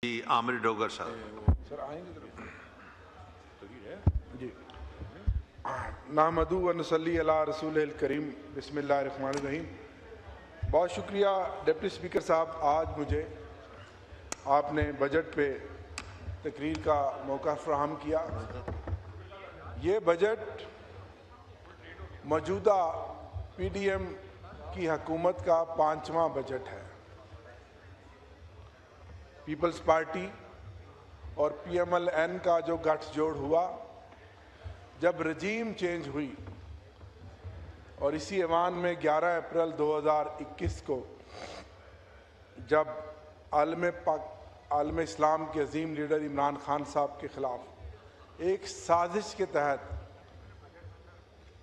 جی عامر ڈوگر صاحب سر آئیں گے جی نحمدہ و نصلی علی رسول الکریم بسم اللہ الرحمن الرحیم. بہت شکریہ ڈپٹی اسپیکر صاحب، آج مجھے آپ نے بجٹ پہ تقریر کا موقع فراہم کیا. یہ بجٹ موجودہ پی ڈی ایم کی حکومت کا 5واں بجٹ ہے. پیپلز پارٹی اور پی ایم ایل این کا جو گٹھ جوڑ ہوا جب رجیم چینج ہوئی اور اسی ایوان میں 11 اپریل 2021 کو جب عالم اسلام کے عظیم لیڈر عمران خان صاحب کے خلاف ایک سازش کے تحت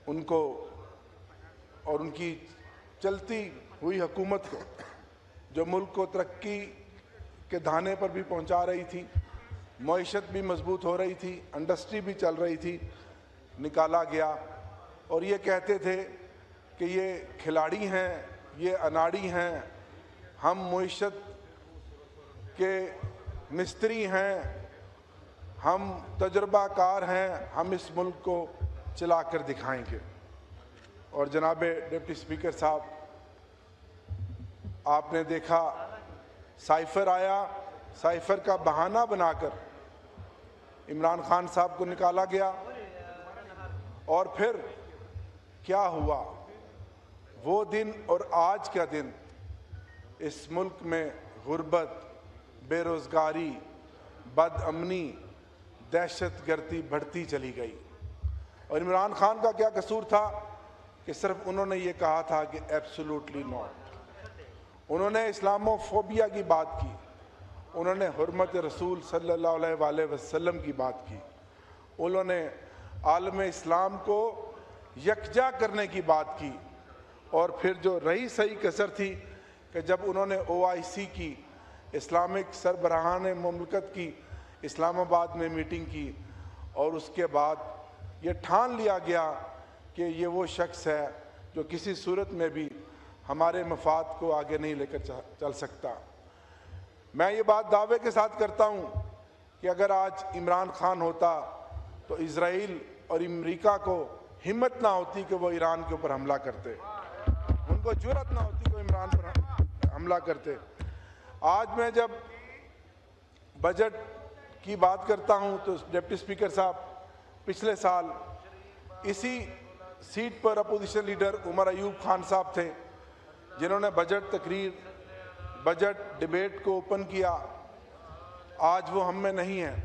ان کو اور ان کی چلتی ہوئی حکومت کو جو ملک کو ترقی کے دھانے پر بھی پہنچا رہی تھی، معیشت بھی مضبوط ہو رہی تھی، انڈسٹری بھی چل رہی تھی، نکالا گیا. اور یہ کہتے تھے کہ یہ کھلاڑی ہیں، یہ اناڑی ہیں، ہم معیشت کے مستری ہیں، ہم تجربہ کار ہیں، ہم اس ملک کو چلا کر دکھائیں گے. اور جناب ڈپٹی اسپیکر صاحب، آپ نے دیکھا سائفر آیا، سائفر کا بہانہ بنا کر عمران خان صاحب کو نکالا گیا. اور پھر کیا ہوا؟ وہ دن اور آج کا دن اس ملک میں غربت، بے روزگاری، بد امنی، دہشت گردی بڑھتی چلی گئی. اور عمران خان کا کیا قصور تھا کہ صرف انہوں نے یہ کہا تھا کہ ایبسولوٹلی ناٹ. انہوں نے اسلامو فوبیا کی بات کی، انہوں نے حرمت رسول صلی اللہ علیہ وآلہ وسلم کی بات کی، انہوں نے عالم اسلام کو یکجا کرنے کی بات کی. اور پھر جو رہی صحیح کسر تھی کہ جب انہوں نے OIC کی، اسلامک سربراہان مملکت کی اسلام آباد میں میٹنگ کی، اور اس کے بعد یہ ٹھان لیا گیا کہ یہ وہ شخص ہے جو کسی صورت میں بھی ہمارے مفاد کو آگے نہیں لے کر چل سکتا. میں یہ بات دعوے کے ساتھ کرتا ہوں کہ اگر آج عمران خان ہوتا تو اسرائیل اور امریکہ کو ہمت نہ ہوتی کہ وہ ایران کے اوپر حملہ کرتے، ان کو جرأت نہ ہوتی کہ وہ عمران پر حملہ کرتے. آج میں جب بجٹ کی بات کرتا ہوں تو ڈپٹی اسپیکر صاحب، پچھلے سال اسی سیٹ پر اپوزیشن لیڈر عمر ایوب خان صاحب تھے جنہوں نے بجٹ ڈیبیٹ کو اوپن کیا. آج وہ ہم میں نہیں ہیں،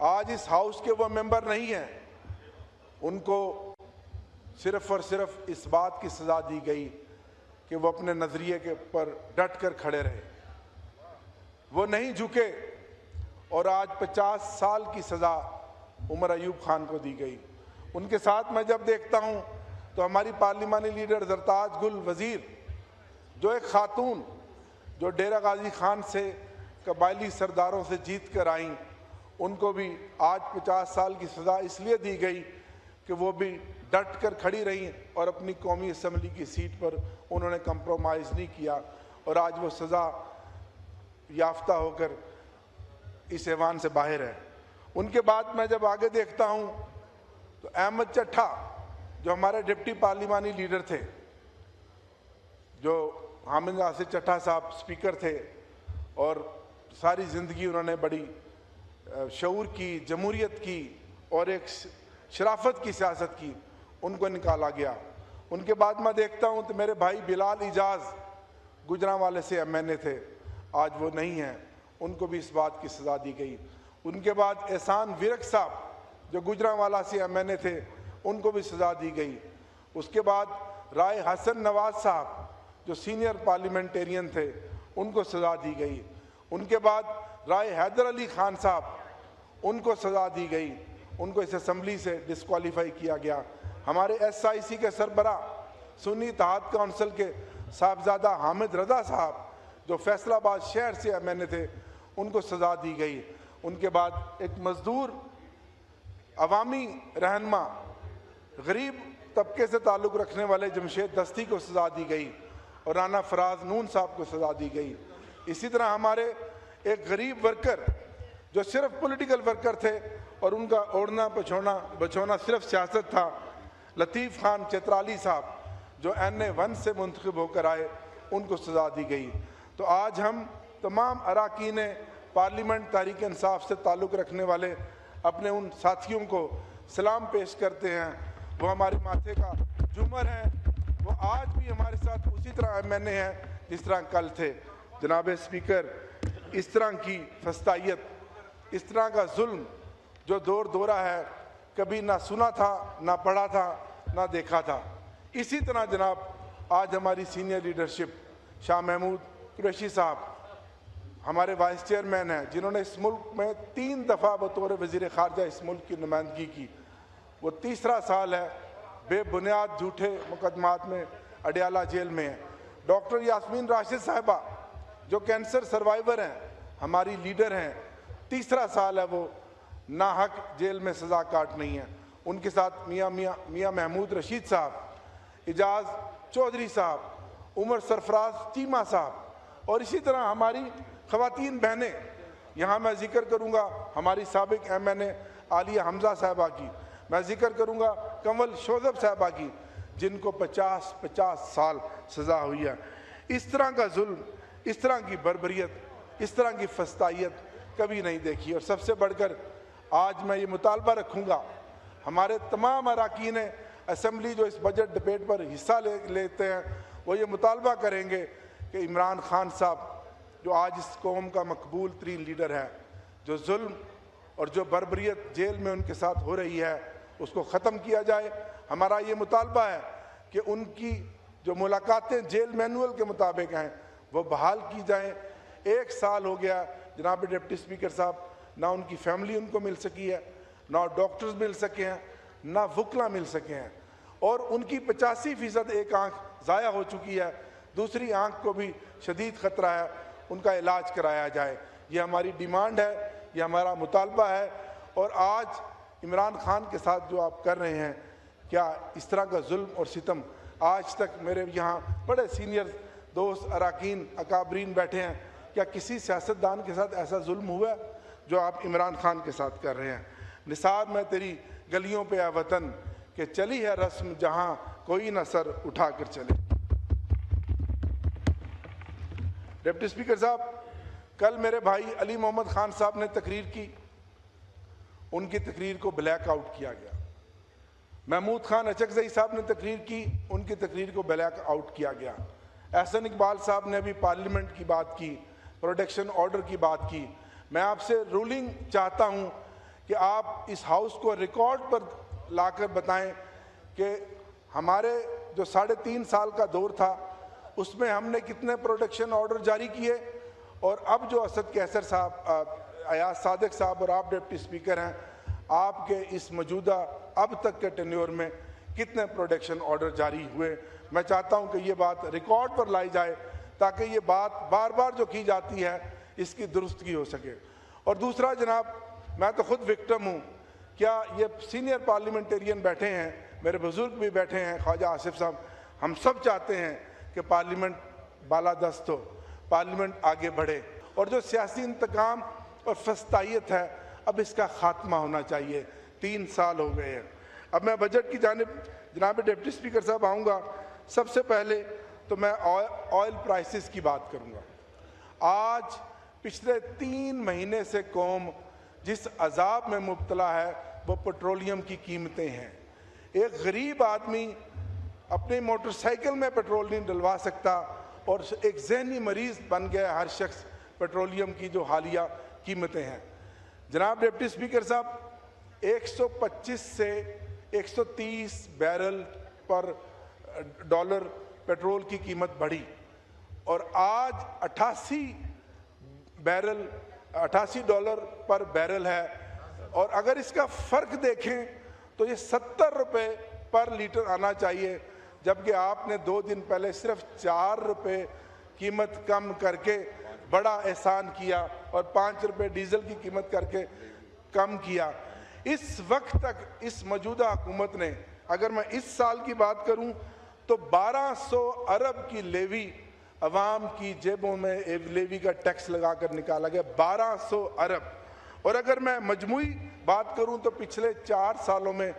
آج اس ہاؤس کے وہ ممبر نہیں ہیں. ان کو صرف اور صرف اس بات کی سزا دی گئی کہ وہ اپنے نظریے کے پر ڈٹ کر کھڑے رہے، وہ نہیں جھکے. اور آج 50 سال کی سزا عمر ایوب خان کو دی گئی. ان کے ساتھ میں جب دیکھتا ہوں تو ہماری پارلیمانی لیڈر زرتاج گل وزیر، جو ایک خاتون جو ڈیرہ غازی خان سے قبائلی سرداروں سے جیت کر آئیں، ان کو بھی آج 50 سال کی سزا اس لیے دی گئی کہ وہ بھی ڈٹ کر کھڑی رہیں اور اپنی قومی اسمبلی کی سیٹ پر انہوں نے کمپرومائز نہیں کیا، اور آج وہ سزا یافتہ ہو کر اس ایوان سے باہر ہے. ان کے بعد میں جب آگے دیکھتا ہوں تو احمد چٹھا جو ہمارے ڈپٹی پارلیمانی لیڈر تھے، جو حامد ناصر چٹھا صاحب اسپیکر تھے اور ساری زندگی انہوں نے بڑی شعور کی، جمہوریت کی اور ایک شرافت کی سیاست کی، ان کو نکالا گیا. ان کے بعد میں دیکھتا ہوں تو میرے بھائی بلال اعجاز گجرانوالے سے MNA تھے، آج وہ نہیں ہیں، ان کو بھی اس بات کی سزا دی گئی. ان کے بعد احسان ورک صاحب جو گجرانوالہ سے MNA تھے، ان کو بھی سزا دی گئی. اس کے بعد رائے حسن نواز صاحب جو سینئر پارلیمنٹیرین تھے، ان کو سزا دی گئی. ان کے بعد رائے حیدر علی خان صاحب، ان کو سزا دی گئی، ان کو اس اسمبلی سے ڈسکوالیفائی کیا گیا. ہمارے SIC کے سربراہ سنی اتحاد کونسل کے صاحبزادہ حامد رضا صاحب جو فیصل آباد شہر سے MNA تھے، ان کو سزا دی گئی. ان کے بعد ایک مزدور عوامی رہنما، غریب طبقے سے تعلق رکھنے والے جمشید دستی کو سزا دی گئی، اور رانا فراز نون صاحب کو سزا دی گئی. اسی طرح ہمارے ایک غریب ورکر جو صرف پولیٹیکل ورکر تھے اور ان کا اوڑھنا بچھونا صرف سیاست تھا، لطیف خان چترالی صاحب جو NA1 سے منتخب ہو کر آئے، ان کو سزا دی گئی۔ تو آج ہم تمام اراکین پارلیمنٹ تحریک انصاف سے تعلق رکھنے والے اپنے ان ساتھیوں کو سلام پیش کرتے ہیں۔ وہ ہمارے ماتھے کا جومر ہیں، وہ آج بھی ہمارے ساتھ اسی طرح MNA ہیں جس طرح کل تھے۔ جناب اسپیکر، اس طرح کی فسطائیت، اس طرح کا ظلم جو دور دورہ ہے، کبھی نہ سنا تھا، نہ پڑھا تھا، نہ دیکھا تھا۔ اسی طرح جناب آج ہماری سینئر لیڈرشپ شاہ محمود قریشی صاحب ہمارے وائس چیئرمین ہیں، جنہوں نے اس ملک میں 3 دفعہ بطور وزیر خارجہ اس ملک کی نمائندگی کی، وہ تیسرا سال ہے بے بنیاد جھوٹے مقدمات میں اڈیالہ جیل میں ہیں۔ ڈاکٹر یاسمین راشد صاحبہ جو کینسر سروائیور ہیں، ہماری لیڈر ہیں، تیسرا سال ہے وہ ناحق جیل میں سزا کاٹ نہیں ہیں۔ ان کے ساتھ میاں محمود رشید صاحب، اعجاز چودھری صاحب، عمر سرفراز چیمہ صاحب، اور اسی طرح ہماری خواتین بہنیں، یہاں میں ذکر کروں گا ہماری سابق MNA عالیہ حمزہ صاحبہ کی، میں ذکر کروں گا کنول شوذب صاحبہ کی، جن کو 50 سال سزا ہوئی ہے۔ اس طرح کا ظلم، اس طرح کی بربریت، اس طرح کی فسطائیت کبھی نہیں دیکھی۔ اور سب سے بڑھ کر آج میں یہ مطالبہ رکھوں گا، ہمارے تمام اراکین اسمبلی جو اس بجٹ ڈبیٹ پر حصہ لیتے ہیں، وہ یہ مطالبہ کریں گے کہ عمران خان صاحب جو آج اس قوم کا مقبول ترین لیڈر ہے، جو ظلم اور جو بربریت جیل میں ان کے ساتھ ہو رہی ہے، اس کو ختم کیا جائے۔ ہمارا یہ مطالبہ ہے کہ ان کی جو ملاقاتیں جیل مینول کے مطابق ہیں وہ بحال کی جائیں۔ 1 سال ہو گیا جناب ڈپٹی اسپیکر صاحب، نہ ان کی فیملی ان کو مل سکی ہے، نہ ڈاکٹرز مل سکے ہیں، نہ وکلا مل سکے ہیں، اور ان کی 85% ایک آنکھ ضائع ہو چکی ہے، دوسری آنکھ کو بھی شدید خطرہ ہے، ان کا علاج کرایا جائے۔ یہ ہماری ڈیمانڈ ہے، یہ ہمارا مطالبہ ہے۔ اور آج عمران خان کے ساتھ جو آپ کر رہے ہیں، کیا اس طرح کا ظلم اور ستم آج تک میرے یہاں بڑے سینئر دوست اراکین اکابرین بیٹھے ہیں، کیا کسی سیاستدان کے ساتھ ایسا ظلم ہوا ہے جو آپ عمران خان کے ساتھ کر رہے ہیں؟ نثار میں تیری گلیوں پہ اے وطن کہ چلی ہے رسم جہاں کوئی نہ سر اٹھا کر چلے۔ ڈپٹی اسپیکر صاحب، کل میرے بھائی علی محمد خان صاحب نے تقریر کی، ان کی تقریر کو بلیک آؤٹ کیا گیا۔ محمود خان اچکزئی صاحب نے تقریر کی، ان کی تقریر کو بلیک آؤٹ کیا گیا۔ احسن اقبال صاحب نے بھی پارلیمنٹ کی بات کی، پروٹیکشن آرڈر کی بات کی۔ میں آپ سے رولنگ چاہتا ہوں کہ آپ اس ہاؤس کو ریکارڈ پر لا کر بتائیں کہ ہمارے جو 3.5 سال کا دور تھا اس میں ہم نے کتنے پروٹیکشن آرڈر جاری کیے، اور اب جو اسد کیسر صاحب، ایاز صادق صاحب اور آپ ڈپٹی اسپیکر ہیں، آپ کے اس موجودہ اب تک کے ٹینیور میں کتنے پروٹیکشن آرڈر جاری ہوئے۔ میں چاہتا ہوں کہ یہ بات ریکارڈ پر لائی جائے تاکہ یہ بات بار بار جو کی جاتی ہے اس کی درستگی ہو سکے۔ اور دوسرا جناب، میں تو خود وکٹم ہوں، کیا یہ سینئر پارلیمنٹیرین بیٹھے ہیں، میرے بزرگ بھی بیٹھے ہیں، خواجہ آصف صاحب، ہم سب چاہتے ہیں کہ پارلیمنٹ بالادست ہو، پارلیمنٹ آگے بڑھے، اور جو سیاسی انتقام اور فسطائیت ہے اب اس کا خاتمہ ہونا چاہیے۔ 3 سال ہو گئے ہیں۔ اب میں بجٹ کی جانب جناب ڈپٹی اسپیکر صاحب آؤں گا۔ سب سے پہلے تو میں آئل پرائسز کی بات کروں گا۔ آج پچھلے 3 مہینے سے قوم جس عذاب میں مبتلا ہے وہ پٹرولیم کی قیمتیں ہیں۔ ایک غریب آدمی اپنی موٹر سائیکل میں پیٹرول نہیں ڈلوا سکتا، اور ایک ذہنی مریض بن گیا ہر شخص پیٹرولیم کی جو حالیہ قیمتیں ہیں۔ جناب ڈپٹی اسپیکر صاحب، 125 سے 130 بیرل پر ڈالر پیٹرول کی قیمت بڑھی، اور آج 88 ڈالر پر بیرل ہے، اور اگر اس کا فرق دیکھیں تو یہ 70 روپے پر لیٹر آنا چاہیے، جبکہ آپ نے 2 دن پہلے صرف 4 روپے قیمت کم کر کے بڑا احسان کیا، اور 5 روپے ڈیزل کی قیمت کر کے کم کیا۔ اس وقت تک اس موجودہ حکومت نے، اگر میں اس سال کی بات کروں تو 1200 ارب کی لیوی عوام کی جیبوں میں لیوی کا ٹیکس لگا کر نکالا گیا 1200 ارب. اور اگر میں مجموعی بات کروں تو پچھلے 4 سالوں میں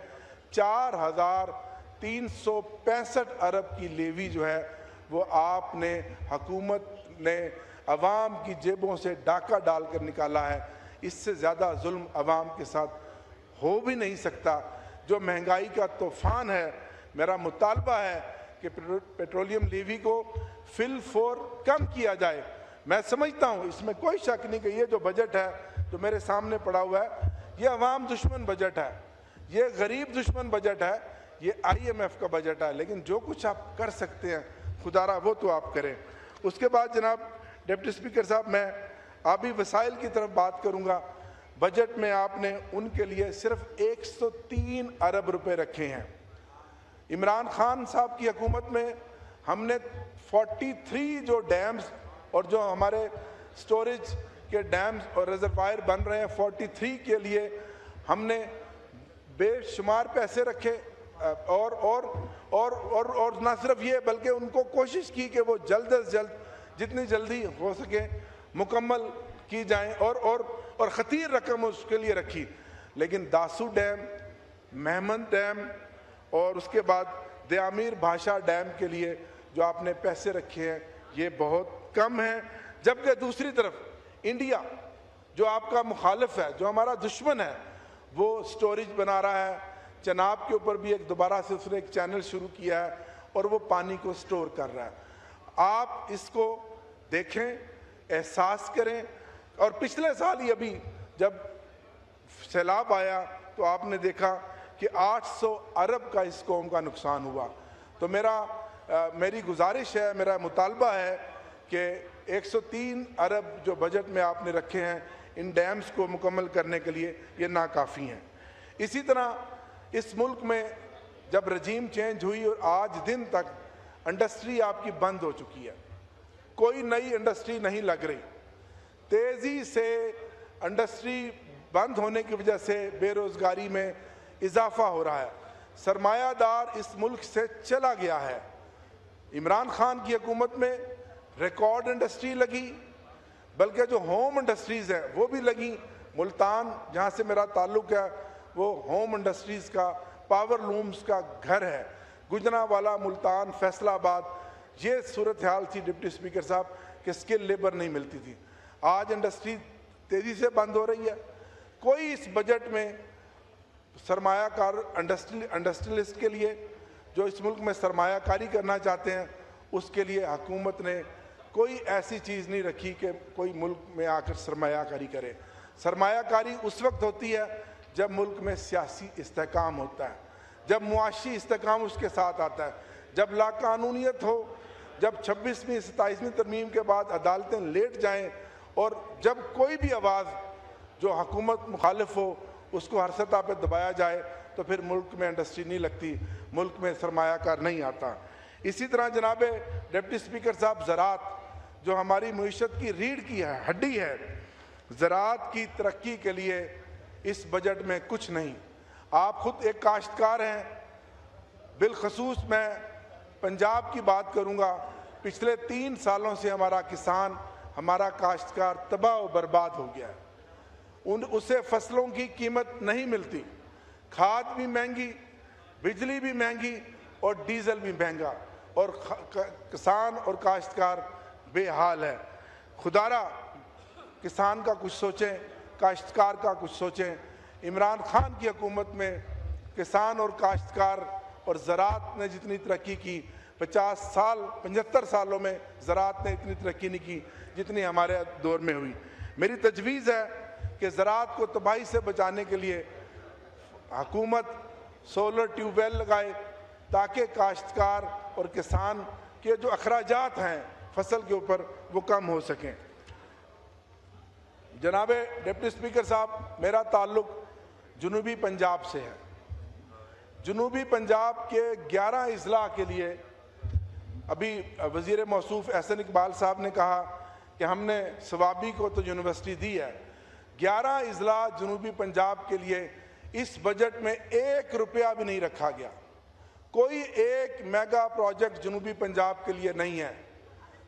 4365 ارب کی لیوی جو ہے وہ آپ نے حکومت نے عوام کی جیبوں سے ڈاکہ ڈال کر نکالا ہے. اس سے زیادہ ظلم عوام کے ساتھ ہو بھی نہیں سکتا. جو مہنگائی کا طوفان ہے، میرا مطالبہ ہے کہ پیٹرولیم لیوی کو فی الفور کم کیا جائے. میں سمجھتا ہوں اس میں کوئی شک نہیں کہ یہ جو بجٹ ہے جو میرے سامنے پڑا ہوا ہے یہ عوام دشمن بجٹ ہے، یہ غریب دشمن بجٹ ہے، یہ IMF کا بجٹ ہے. لیکن جو کچھ آپ کر سکتے ہیں خدا را وہ تو آپ کریں. اس کے بعد جناب ڈپٹی اسپیکر صاحب میں آبی وسائل کی طرف بات کروں گا. بجٹ میں آپ نے ان کے لیے صرف 103 ارب روپے رکھے ہیں. عمران خان صاحب کی حکومت میں ہم نے 43 جو ڈیمز اور جو ہمارے سٹوریج کے ڈیمز اور ریزروائر بن رہے ہیں 43 کے لیے ہم نے بے شمار پیسے رکھے اور نہ صرف یہ بلکہ ان کو کوشش کی کہ وہ جلد از جلد جتنی جلدی ہو سکے مکمل کی جائیں اور خطیر رقم اس کے لیے رکھی. لیکن داسو ڈیم، مہمند ڈیم اور اس کے بعد دیامیر بھاشا ڈیم کے لیے جو آپ نے پیسے رکھے ہیں یہ بہت کم ہیں. جبکہ دوسری طرف انڈیا جو آپ کا مخالف ہے، جو ہمارا دشمن ہے، وہ سٹوریج بنا رہا ہے. چناب کے اوپر بھی ایک دوبارہ سے اس نے ایک چینل شروع کیا ہے اور وہ پانی کو سٹور کر رہا ہے. آپ اس کو دیکھیں، احساس کریں. اور پچھلے سال ہی ابھی جب سیلاب آیا تو آپ نے دیکھا کہ 800 ارب کا اس قوم کا نقصان ہوا. تو میری گزارش ہے، میرا مطالبہ ہے کہ 103 ارب جو بجٹ میں آپ نے رکھے ہیں ان ڈیمز کو مکمل کرنے کے لیے یہ ناکافی ہیں. اسی طرح اس ملک میں جب رجیم چینج ہوئی اور آج دن تک انڈسٹری آپ کی بند ہو چکی ہے، کوئی نئی انڈسٹری نہیں لگ رہی. تیزی سے انڈسٹری بند ہونے کی وجہ سے بے روزگاری میں اضافہ ہو رہا ہے. سرمایہ دار اس ملک سے چلا گیا ہے. عمران خان کی حکومت میں ریکارڈ انڈسٹری لگی، بلکہ جو ہوم انڈسٹریز ہیں وہ بھی لگیں. ملتان جہاں سے میرا تعلق ہے وہ ہوم انڈسٹریز کا، پاور لومز کا گھر ہے. گجرانوالہ، ملتان، فیصل آباد یہ صورتحال تھی ڈپٹی اسپیکر صاحب کہ اسکل لیبر نہیں ملتی تھی. آج انڈسٹری تیزی سے بند ہو رہی ہے. کوئی اس بجٹ میں سرمایہ کار انڈسٹریلسٹ کے لیے جو اس ملک میں سرمایہ کاری کرنا چاہتے ہیں اس کے لیے حکومت نے کوئی ایسی چیز نہیں رکھی کہ کوئی ملک میں آ کر سرمایہ کاری کرے. سرمایہ کاری اس وقت ہوتی ہے جب ملک میں سیاسی استحکام ہوتا ہے، جب معاشی استحکام اس کے ساتھ آتا ہے، جب لا قانونیت ہو، جب 26ویں 27ویں ترمیم کے بعد عدالتیں لیٹ جائیں اور جب کوئی بھی آواز جو حکومت مخالف ہو اس کو ہر سطح پہ دبایا جائے تو پھر ملک میں انڈسٹری نہیں لگتی، ملک میں سرمایہ کار نہیں آتا. اسی طرح جناب ڈپٹی اسپیکر صاحب زراعت جو ہماری معیشت کی ریڑھ کی ہڈی ہے، زراعت کی ترقی کے لیے اس بجٹ میں کچھ نہیں. آپ خود ایک کاشتکار ہیں، بالخصوص میں پنجاب کی بات کروں گا. پچھلے 3 سالوں سے ہمارا کسان، ہمارا کاشتکار تباہ و برباد ہو گیا ہے. اسے فصلوں کی قیمت نہیں ملتی، کھاد بھی مہنگی، بجلی بھی مہنگی اور ڈیزل بھی مہنگا، اور کسان اور کاشتکار بے حال ہے. خدارا کسان کا کچھ سوچیں، کاشتکار کا کچھ سوچیں. عمران خان کی حکومت میں کسان اور کاشتکار اور زراعت نے جتنی ترقی کی 75 سالوں میں زراعت نے اتنی ترقی نہیں کی جتنی ہمارے دور میں ہوئی. میری تجویز ہے کہ زراعت کو تباہی سے بچانے کے لیے حکومت سولر ٹیوب ویل لگائے تاکہ کاشتکار اور کسان کے جو اخراجات ہیں فصل کے اوپر وہ کم ہو سکیں. جناب ڈپٹی اسپیکر صاحب، میرا تعلق جنوبی پنجاب سے ہے. جنوبی پنجاب کے 11 اضلاع کے لیے ابھی وزیر موصوف احسن اقبال صاحب نے کہا کہ ہم نے ثوابی کو تو یونیورسٹی دی ہے. 11 اضلاع جنوبی پنجاب کے لیے اس بجٹ میں 1 روپیہ بھی نہیں رکھا گیا. کوئی ایک میگا پروجیکٹ جنوبی پنجاب کے لیے نہیں ہے.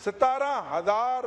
17,000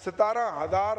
17,000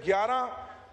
11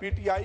PTI